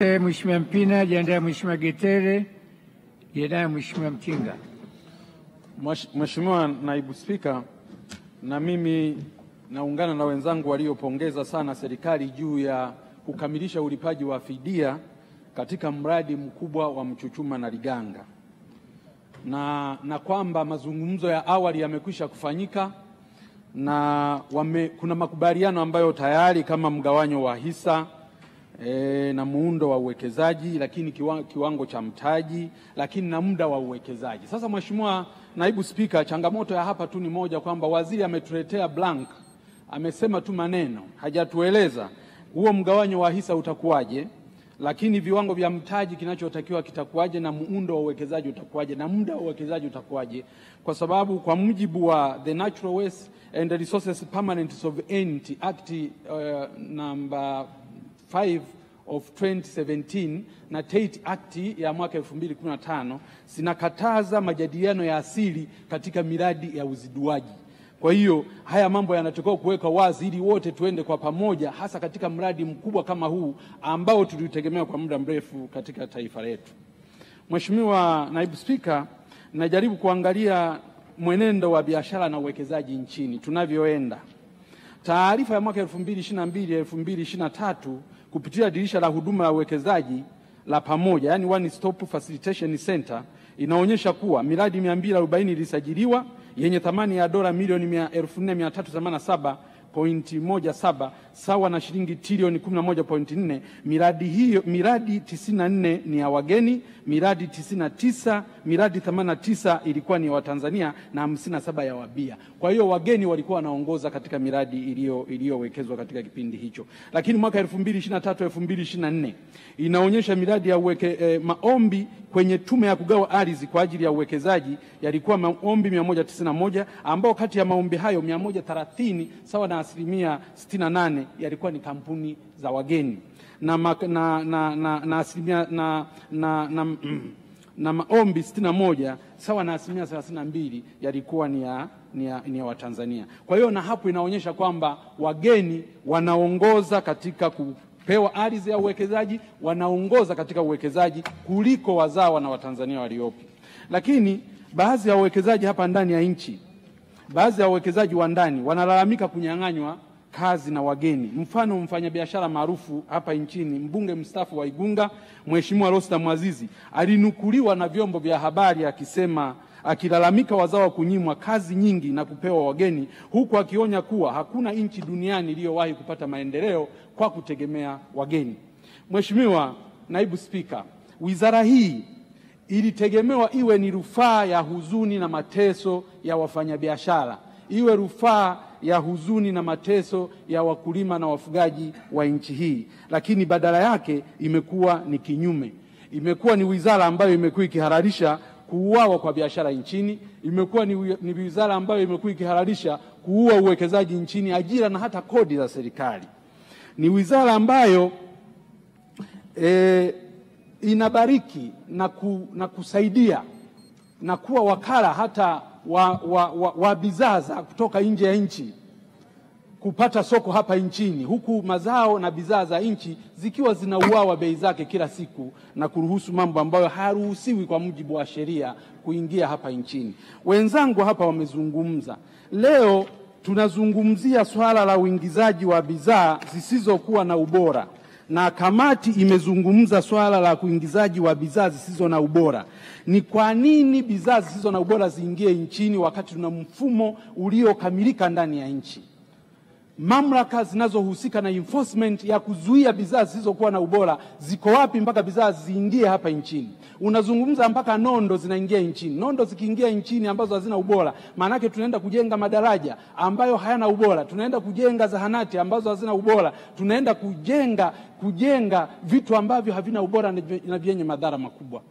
Mheshimiwa Mpina, jiandae Mheshimiwa Getere, jiandae Mheshimiwa Mtinga. Mheshimiwa Naibu Spika, na mimi naungana na wenzangu waliopongeza sana serikali juu ya kukamilisha ulipaji wa fidia katika mradi mkubwa wa Mchuchuma na Liganga, na kwamba mazungumzo ya awali yamekwisha kufanyika na kuna makubaliano ambayo tayari kama mgawanyo wa hisa na muundo wa uwekezaji, lakini kiwango cha mtaji, lakini na muda wa uwekezaji. Sasa Mheshimiwa Naibu Spika, changamoto ya hapa tu ni moja, kwamba waziri ametuletea blank, amesema tu maneno, hajatueleza huo mgawanyo wa hisa utakuwaje, lakini viwango vya mtaji kinachotakiwa kitakuwaje, na muundo wa uwekezaji utakuwaje, na muda wa uwekezaji utakuwaje, kwa sababu kwa mujibu wa The Natural Waste and Resources Permanent Sovereignty Act number 5 of 2017 na Tate Act ya mwaka 2015 zinakataza majadiliano ya asili katika miradi ya uziduaji. Kwa hiyo haya mambo yanatakiwa kuweka wazi ili wote tuende kwa pamoja, hasa katika mradi mkubwa kama huu ambao tulitegemea kwa muda mrefu katika taifa letu. Mheshimiwa Naibu Spika, najaribu kuangalia mwenendo wa biashara na uwekezaji nchini tunavyoenda. Taarifa ya mwaka 2022-2023 kupitia dirisha la huduma ya uwekezaji la pamoja, yani One Stop Facilitation Center, inaonyesha kuwa miradi 240 ilisajiliwa yenye thamani ya dola milioni 4387.17 sawa na shilingi trilioni 11.4. Miradi 94 ni ya wageni, miradi 89 ilikuwa ni ya Watanzania na 57 ya wabia. Kwa hiyo wageni walikuwa wanaongoza katika miradi iliyowekezwa katika kipindi hicho. Lakini mwaka 2023-2024 inaonyesha miradi ya maombi kwenye tume ya kugawa ardhi kwa ajili ya uwekezaji yalikuwa maombi 191, ambao kati ya maombi hayo 130 sawa na asilimia 68 yalikuwa ni kampuni za wageni, na maombi 61 sawa na asilimia 32 yalikuwa ni ya Watanzania. Kwa hiyo na hapo inaonyesha kwamba wageni wanaongoza katika kupewa ardhi ya uwekezaji, wanaongoza katika uwekezaji kuliko wazawa na Watanzania waliopo. Lakini baadhi ya wawekezaji hapa ndani ya nchi, baadhi ya wawekezaji wa ndani wanalalamika kunyang'anywa kazi na wageni. Mfano, mfanyabiashara maarufu hapa nchini, mbunge mstaafu wa Igunga, Mheshimiwa Rostam Azizi, alinukuliwa na vyombo vya habari akisema, akilalamika wazawa kunyimwa kazi nyingi na kupewa wageni, huku akionya kuwa hakuna nchi duniani iliyowahi kupata maendeleo kwa kutegemea wageni. Mheshimiwa Naibu Spika, wizara hii ilitegemewa iwe ni rufaa ya huzuni na mateso ya wafanyabiashara, iwe rufaa ya huzuni na mateso ya wakulima na wafugaji wa nchi hii, lakini badala yake imekuwa ni kinyume. Imekuwa ni wizara ambayo imekuwa ikihalalisha kuuawa kwa biashara nchini, imekuwa ni wizara ambayo imekuwa ikihalalisha kuua uwekezaji nchini, ajira na hata kodi za serikali. Ni wizara ambayo inabariki na kusaidia na kuwa wakala hata wa bidhaa za kutoka nje ya nchi kupata soko hapa nchini, huku mazao na bidhaa za nchi zikiwa zinauawa bei zake kila siku na kuruhusu mambo ambayo hayaruhusiwi kwa mujibu wa sheria kuingia hapa nchini. Wenzangu hapa wamezungumza. Leo tunazungumzia swala la uingizaji wa bidhaa zisizokuwa na ubora, na kamati imezungumza swala la kuingizaji wa bidhaa zisizo na ubora. Ni kwa nini bidhaa zisizo na ubora ziingie nchini wakati tuna mfumo uliokamilika ndani ya nchi? Mamlaka zinazohusika na enforcement ya kuzuia bidhaa zisizokuwa na ubora ziko wapi mpaka bidhaa ziingie hapa nchini? Unazungumza mpaka nondo zinaingia nchini. Nondo zikiingia nchini ambazo hazina ubora, maana yake tunaenda kujenga madaraja ambayo hayana ubora, tunaenda kujenga zahanati ambazo hazina ubora, tunaenda kujenga vitu ambavyo havina ubora na vyenye madhara makubwa.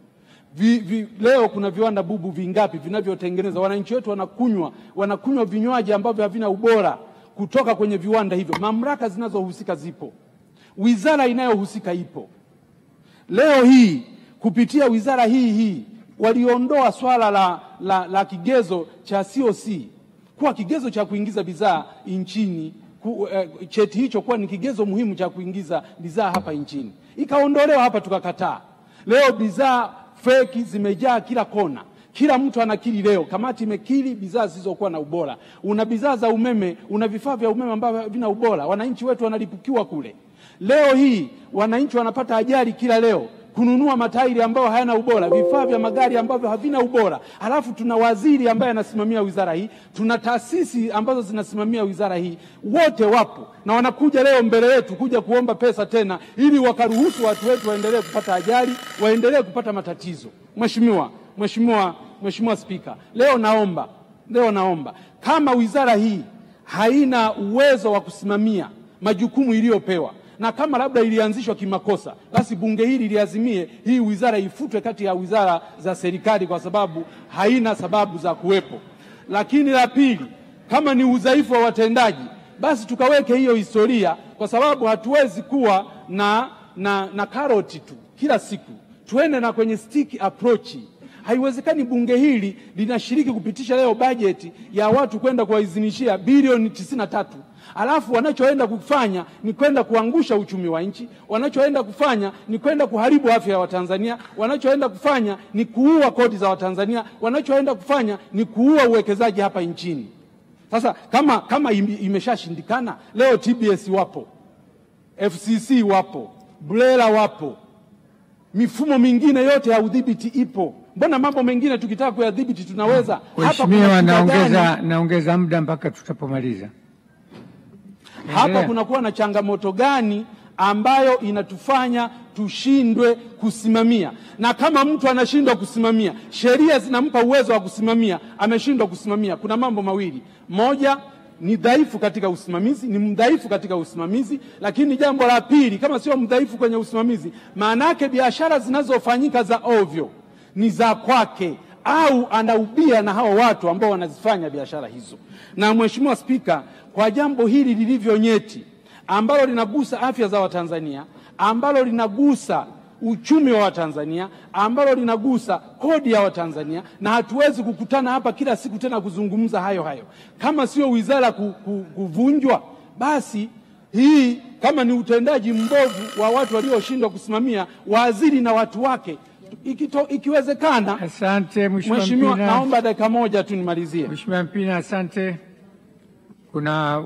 Leo kuna viwanda bubu vingapi vinavyotengeneza, wananchi wetu wanakunywa vinywaji ambavyo havina ubora kutoka kwenye viwanda hivyo. Mamlaka zinazohusika zipo, wizara inayohusika ipo. Leo hii kupitia wizara hii waliondoa swala la kigezo cha COC kuwa kigezo cha kuingiza bidhaa nchini cheti hicho kuwa ni kigezo muhimu cha kuingiza bidhaa hapa nchini. Ikaondolewa hapa tukakataa. Leo bidhaa feki zimejaa kila kona. Kila mtu anakiri leo, kamati imekiri bidhaa zisizokuwa na ubora. Una bidhaa za umeme, una vifaa vya umeme ambavyo havina ubora. Wananchi wetu wanalipukiwa kule. Leo hii wananchi wanapata ajali kila leo. Kununua matairi ambayo hayana ubora, vifaa vya magari ambavyo havina ubora. Halafu tuna waziri ambaye anasimamia wizara hii, tuna taasisi ambazo zinasimamia wizara hii, wote wapo na wanakuja leo mbele yetu kuja kuomba pesa tena ili wakaruhusu watu wetu waendelee kupata ajali, waendelee kupata matatizo. Mheshimiwa Spika, leo naomba kama wizara hii haina uwezo wa kusimamia majukumu iliyopewa, na kama labda ilianzishwa kimakosa, basi bunge hili liazimie hii wizara ifutwe kati ya wizara za serikali kwa sababu haina sababu za kuwepo. Lakini la pili, kama ni udhaifu wa watendaji, basi tukaweke hiyo historia, kwa sababu hatuwezi kuwa na karoti tu kila siku. Tuende na kwenye stick approach. Haiwezekani bunge hili linashiriki kupitisha leo bajeti ya watu kwenda kuwaidhinishia bilioni 93. Alafu wanachoenda kufanya ni kwenda kuangusha uchumi wa nchi, wanachoenda kufanya ni kwenda kuharibu afya ya Watanzania, wanachoenda kufanya ni kuua kodi za Watanzania, wanachoenda kufanya ni kuua uwekezaji hapa nchini. Sasa kama imeshashindikana, leo TBS wapo, FCC wapo, BRELA wapo, mifumo mingine yote ya udhibiti ipo. Mbona mambo mengine tukitaka kuyadhibiti tunaweza? Mheshimiwa, naongeza muda mpaka tutapomaliza. Hapa kunakuwa na changamoto gani ambayo inatufanya tushindwe kusimamia? Na kama mtu anashindwa kusimamia, sheria zinampa uwezo wa kusimamia, ameshindwa kusimamia, kuna mambo mawili. Moja, ni dhaifu katika usimamizi, ni mdhaifu katika usimamizi. Lakini jambo la pili, kama sio mdhaifu kwenye usimamizi, maana yake biashara zinazofanyika za ovyo ni za kwake, au anaubia na hao watu ambao wanazifanya biashara hizo. Na Mheshimiwa Spika, kwa jambo hili lilivyo nyeti, ambalo linagusa afya za Watanzania, ambalo linagusa uchumi wa Watanzania, ambalo linagusa kodi ya Watanzania, na hatuwezi kukutana hapa kila siku tena kuzungumza hayo. Kama sio wizara kuvunjwa, basi hii kama ni utendaji mbovu wa watu walioshindwa kusimamia, waziri na watu wake, ikiwezekana. Asante Mheshimiwa, naomba dakika moja tu nimalizie. Mheshimiwa Mpina, asante. Kuna